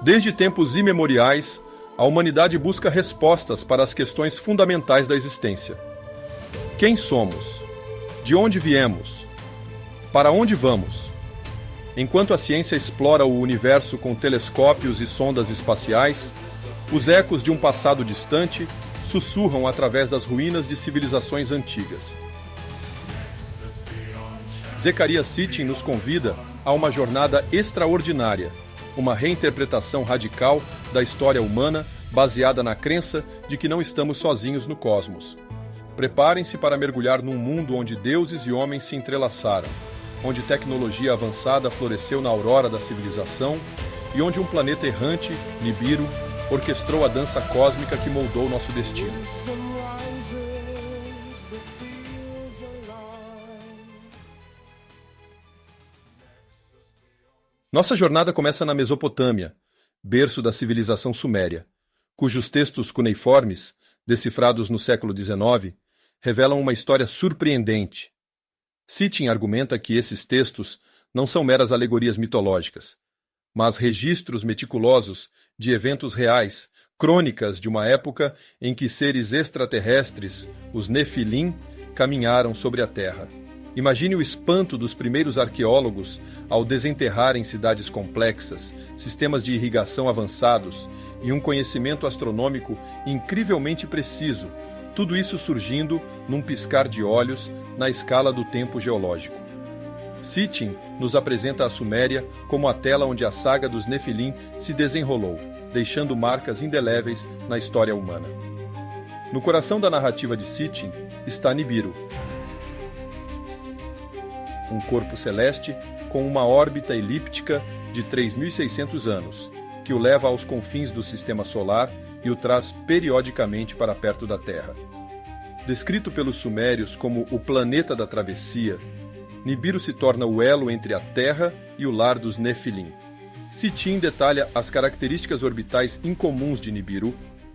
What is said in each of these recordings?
Desde tempos imemoriais, a humanidade busca respostas para as questões fundamentais da existência. Quem somos? De onde viemos? Para onde vamos? Enquanto a ciência explora o universo com telescópios e sondas espaciais, os ecos de um passado distante sussurram através das ruínas de civilizações antigas. Zecharia Sitchin nos convida a uma jornada extraordinária, uma reinterpretação radical da história humana baseada na crença de que não estamos sozinhos no cosmos. Preparem-se para mergulhar num mundo onde deuses e homens se entrelaçaram, onde tecnologia avançada floresceu na aurora da civilização e onde um planeta errante, Nibiru, orquestrou a dança cósmica que moldou nosso destino. Nossa jornada começa na Mesopotâmia, berço da civilização suméria, cujos textos cuneiformes, decifrados no século XIX, revelam uma história surpreendente. Sitchin argumenta que esses textos não são meras alegorias mitológicas, mas registros meticulosos de eventos reais, crônicas de uma época em que seres extraterrestres, os Nefilim, caminharam sobre a Terra. Imagine o espanto dos primeiros arqueólogos ao desenterrarem cidades complexas, sistemas de irrigação avançados e um conhecimento astronômico incrivelmente preciso, tudo isso surgindo num piscar de olhos na escala do tempo geológico. Sitchin nos apresenta a Suméria como a tela onde a saga dos Nefilim se desenrolou, deixando marcas indeléveis na história humana. No coração da narrativa de Sitchin está Nibiru, um corpo celeste com uma órbita elíptica de 3.600 anos, que o leva aos confins do Sistema Solar e o traz periodicamente para perto da Terra. Descrito pelos sumérios como o planeta da travessia, Nibiru se torna o elo entre a Terra e o lar dos Nefilim. Sitchin detalha as características orbitais incomuns de Nibiru,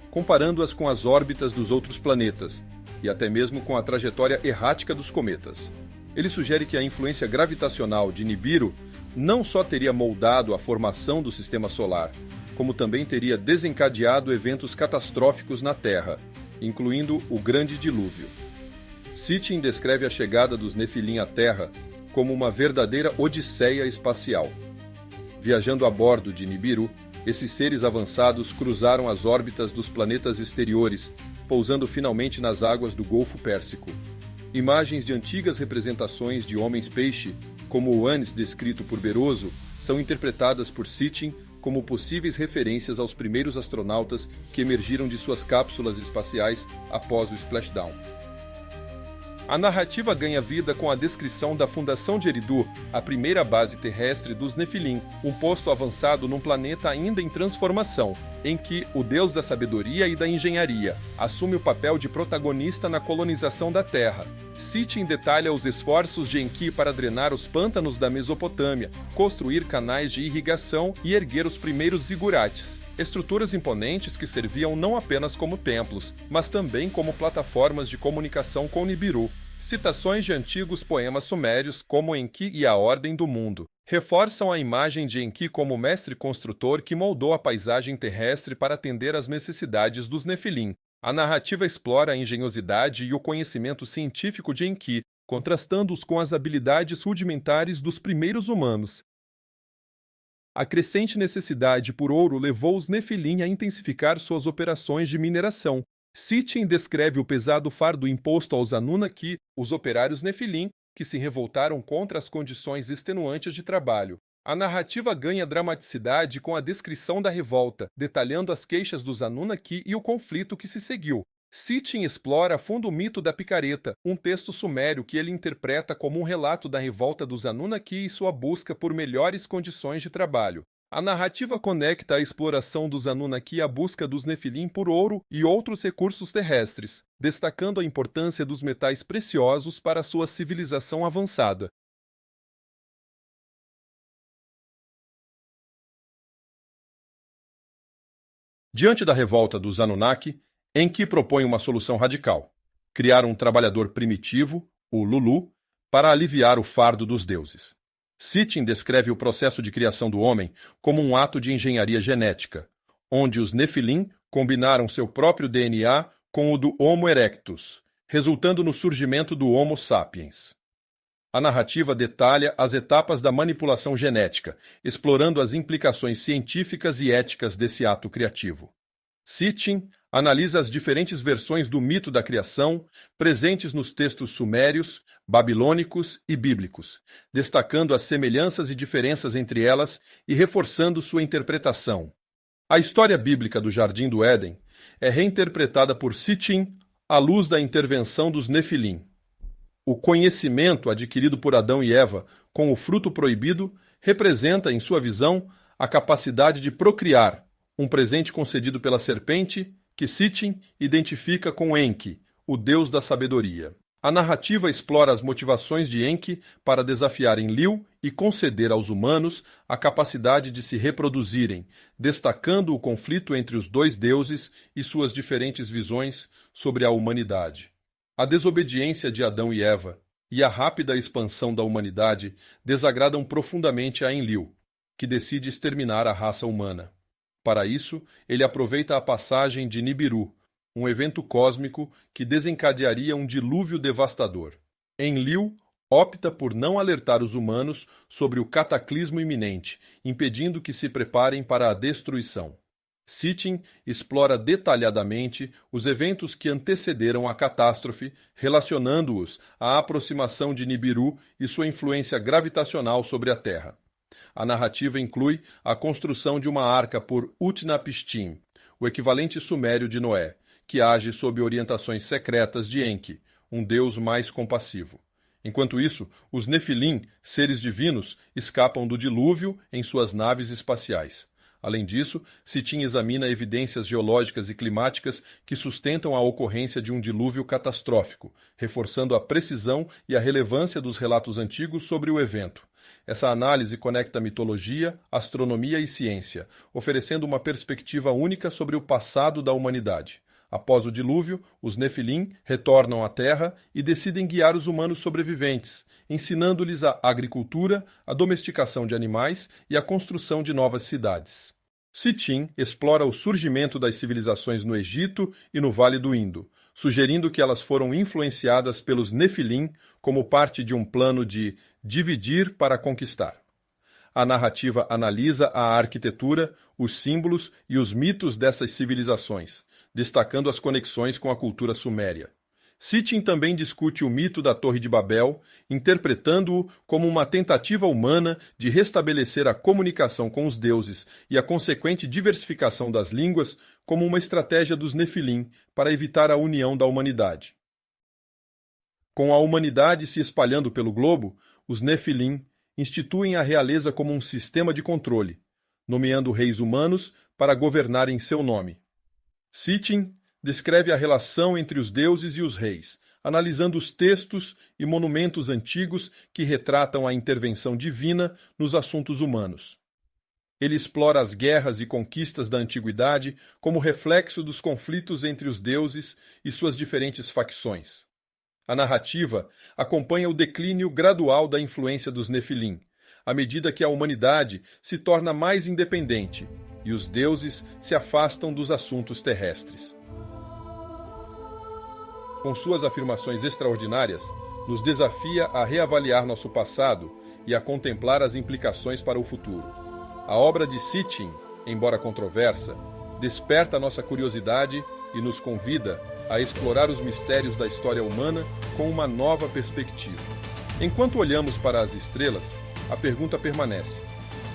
comparando-as com as órbitas dos outros planetas, e até mesmo com a trajetória errática dos cometas. Ele sugere que a influência gravitacional de Nibiru não só teria moldado a formação do Sistema Solar, como também teria desencadeado eventos catastróficos na Terra, incluindo o Grande Dilúvio. Sitchin descreve a chegada dos Nefilim à Terra como uma verdadeira odisseia espacial. Viajando a bordo de Nibiru, esses seres avançados cruzaram as órbitas dos planetas exteriores, pousando finalmente nas águas do Golfo Pérsico. Imagens de antigas representações de homens-peixe, como o Anis descrito por Beroso, são interpretadas por Sitchin como possíveis referências aos primeiros astronautas que emergiram de suas cápsulas espaciais após o splashdown. A narrativa ganha vida com a descrição da fundação de Eridu, a primeira base terrestre dos Nefilim, um posto avançado num planeta ainda em transformação, em que o deus da sabedoria e da engenharia assume o papel de protagonista na colonização da Terra. Sitchin detalha os esforços de Enki para drenar os pântanos da Mesopotâmia, construir canais de irrigação e erguer os primeiros zigurates, estruturas imponentes que serviam não apenas como templos, mas também como plataformas de comunicação com Nibiru. Citações de antigos poemas sumérios como Enki e a Ordem do Mundo reforçam a imagem de Enki como mestre construtor que moldou a paisagem terrestre para atender às necessidades dos Nefilim. A narrativa explora a engenhosidade e o conhecimento científico de Enki, contrastando-os com as habilidades rudimentares dos primeiros humanos. A crescente necessidade por ouro levou os Nefilim a intensificar suas operações de mineração. Sitchin descreve o pesado fardo imposto aos Anunnaki, os operários Nefilim, que se revoltaram contra as condições extenuantes de trabalho. A narrativa ganha dramaticidade com a descrição da revolta, detalhando as queixas dos Anunnaki e o conflito que se seguiu. Sitchin explora a fundo o mito da picareta, um texto sumério que ele interpreta como um relato da revolta dos Anunnaki e sua busca por melhores condições de trabalho. A narrativa conecta a exploração dos Anunnaki à busca dos Nefilim por ouro e outros recursos terrestres, destacando a importância dos metais preciosos para sua civilização avançada. Diante da revolta dos Anunnaki, Enki propõe uma solução radical: criar um trabalhador primitivo, o Lulu, para aliviar o fardo dos deuses. Sitchin descreve o processo de criação do homem como um ato de engenharia genética, onde os Nefilim combinaram seu próprio DNA com o do Homo erectus, resultando no surgimento do Homo sapiens. A narrativa detalha as etapas da manipulação genética, explorando as implicações científicas e éticas desse ato criativo. Sitchin analisa as diferentes versões do mito da criação presentes nos textos sumérios, babilônicos e bíblicos, destacando as semelhanças e diferenças entre elas e reforçando sua interpretação. A história bíblica do Jardim do Éden é reinterpretada por Sitchin à luz da intervenção dos Nefilim. O conhecimento adquirido por Adão e Eva com o fruto proibido representa, em sua visão, a capacidade de procriar, um presente concedido pela serpente que Sitchin identifica com Enki, o deus da sabedoria. A narrativa explora as motivações de Enki para desafiar Enlil e conceder aos humanos a capacidade de se reproduzirem, destacando o conflito entre os dois deuses e suas diferentes visões sobre a humanidade. A desobediência de Adão e Eva e a rápida expansão da humanidade desagradam profundamente a Enlil, que decide exterminar a raça humana. Para isso, ele aproveita a passagem de Nibiru, um evento cósmico que desencadearia um dilúvio devastador. Enlil opta por não alertar os humanos sobre o cataclismo iminente, impedindo que se preparem para a destruição. Sitchin explora detalhadamente os eventos que antecederam a catástrofe, relacionando-os à aproximação de Nibiru e sua influência gravitacional sobre a Terra. A narrativa inclui a construção de uma arca por Utnapishtim, o equivalente sumério de Noé, que age sob orientações secretas de Enki, um deus mais compassivo. Enquanto isso, os Nefilim, seres divinos, escapam do dilúvio em suas naves espaciais. Além disso, Sitchin examina evidências geológicas e climáticas que sustentam a ocorrência de um dilúvio catastrófico, reforçando a precisão e a relevância dos relatos antigos sobre o evento. Essa análise conecta mitologia, astronomia e ciência, oferecendo uma perspectiva única sobre o passado da humanidade. Após o dilúvio, os Nefilim retornam à Terra e decidem guiar os humanos sobreviventes, ensinando-lhes a agricultura, a domesticação de animais e a construção de novas cidades. Sitchin explora o surgimento das civilizações no Egito e no Vale do Indo, sugerindo que elas foram influenciadas pelos Nefilim como parte de um plano de dividir para conquistar. A narrativa analisa a arquitetura, os símbolos e os mitos dessas civilizações, destacando as conexões com a cultura suméria. Sitchin também discute o mito da Torre de Babel, interpretando-o como uma tentativa humana de restabelecer a comunicação com os deuses e a consequente diversificação das línguas como uma estratégia dos Nefilim para evitar a união da humanidade. Com a humanidade se espalhando pelo globo, os Nefilim instituem a realeza como um sistema de controle, nomeando reis humanos para governar em seu nome. Sitchin descreve a relação entre os deuses e os reis, analisando os textos e monumentos antigos que retratam a intervenção divina nos assuntos humanos. Ele explora as guerras e conquistas da antiguidade como reflexo dos conflitos entre os deuses e suas diferentes facções. A narrativa acompanha o declínio gradual da influência dos Nefilim, à medida que a humanidade se torna mais independente e os deuses se afastam dos assuntos terrestres. Com suas afirmações extraordinárias, nos desafia a reavaliar nosso passado e a contemplar as implicações para o futuro. A obra de Sitchin, embora controversa, desperta nossa curiosidade e nos convida a explorar os mistérios da história humana com uma nova perspectiva. Enquanto olhamos para as estrelas, a pergunta permanece: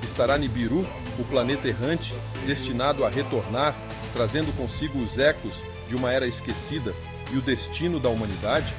estará Nibiru, o planeta errante, destinado a retornar, trazendo consigo os ecos de uma era esquecida e o destino da humanidade?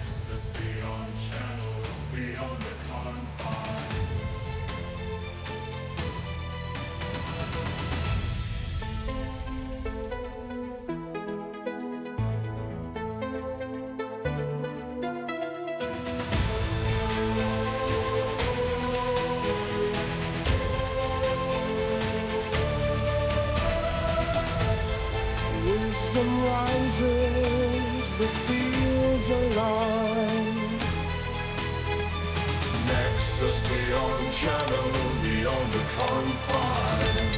Wisdom rises, the fields are lined. Next us beyond channel, beyond the confines.